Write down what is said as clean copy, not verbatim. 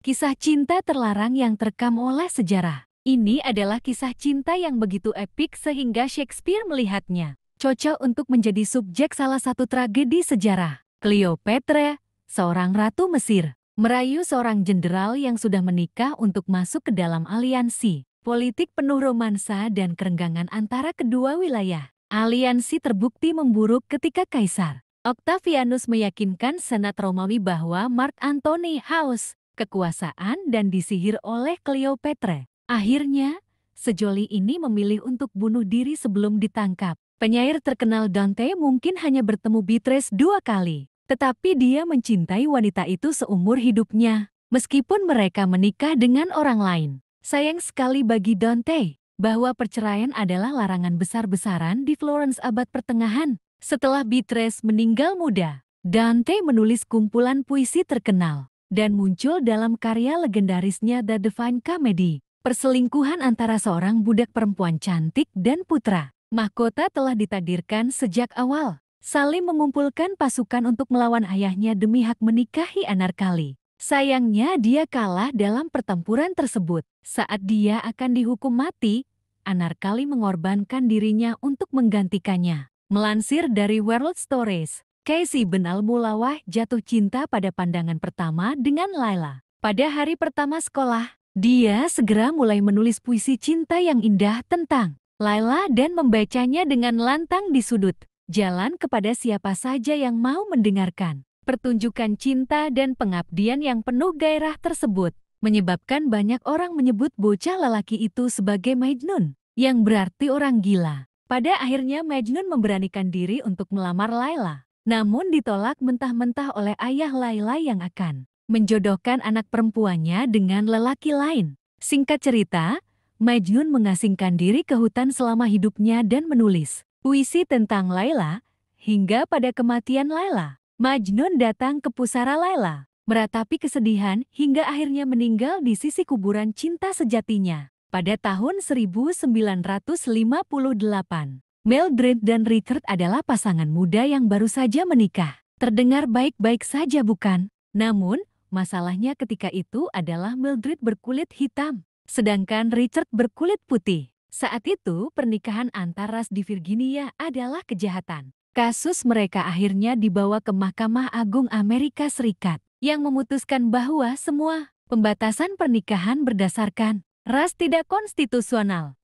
Kisah cinta terlarang yang terekam oleh sejarah. Ini adalah kisah cinta yang begitu epik sehingga Shakespeare melihatnya cocok untuk menjadi subjek salah satu tragedi sejarah. Cleopatra, seorang ratu Mesir, merayu seorang jenderal yang sudah menikah untuk masuk ke dalam aliansi politik penuh romansa dan kerenggangan antara kedua wilayah. Aliansi terbukti memburuk ketika Kaisar Octavianus meyakinkan Senat Romawi bahwa Mark Antony haus kekuasaan dan disihir oleh Cleopatra. Akhirnya, sejoli ini memilih untuk bunuh diri sebelum ditangkap. Penyair terkenal Dante mungkin hanya bertemu Beatrice 2 kali, tetapi dia mencintai wanita itu seumur hidupnya, meskipun mereka menikah dengan orang lain. Sayang sekali bagi Dante bahwa perceraian adalah larangan besar-besaran di Florence abad pertengahan. Setelah Beatrice meninggal muda, Dante menulis kumpulan puisi terkenal dan muncul dalam karya legendarisnya The Divine Comedy. Perselingkuhan antara seorang budak perempuan cantik dan putra mahkota telah ditakdirkan sejak awal. Salim mengumpulkan pasukan untuk melawan ayahnya demi hak menikahi Anarkali. Sayangnya dia kalah dalam pertempuran tersebut. Saat dia akan dihukum mati, Anarkali mengorbankan dirinya untuk menggantikannya. Melansir dari World Stories, Casey bin Al-Mulawah jatuh cinta pada pandangan pertama dengan Laila. Pada hari pertama sekolah, dia segera mulai menulis puisi cinta yang indah tentang Laila dan membacanya dengan lantang di sudut jalan kepada siapa saja yang mau mendengarkan. Pertunjukan cinta dan pengabdian yang penuh gairah tersebut menyebabkan banyak orang menyebut bocah lelaki itu sebagai Majnun, yang berarti orang gila. Pada akhirnya Majnun memberanikan diri untuk melamar Laila, namun ditolak mentah-mentah oleh ayah Laila yang akan menjodohkan anak perempuannya dengan lelaki lain. Singkat cerita, Majnun mengasingkan diri ke hutan selama hidupnya dan menulis puisi tentang Laila. Hingga pada kematian Laila, Majnun datang ke pusara Laila, meratapi kesedihan hingga akhirnya meninggal di sisi kuburan cinta sejatinya. Pada tahun 1958, Mildred dan Richard adalah pasangan muda yang baru saja menikah. Terdengar baik-baik saja bukan? Namun, masalahnya ketika itu adalah Mildred berkulit hitam, sedangkan Richard berkulit putih. Saat itu, pernikahan antar ras di Virginia adalah kejahatan. Kasus mereka akhirnya dibawa ke Mahkamah Agung Amerika Serikat, yang memutuskan bahwa semua pembatasan pernikahan berdasarkan ras tidak konstitusional.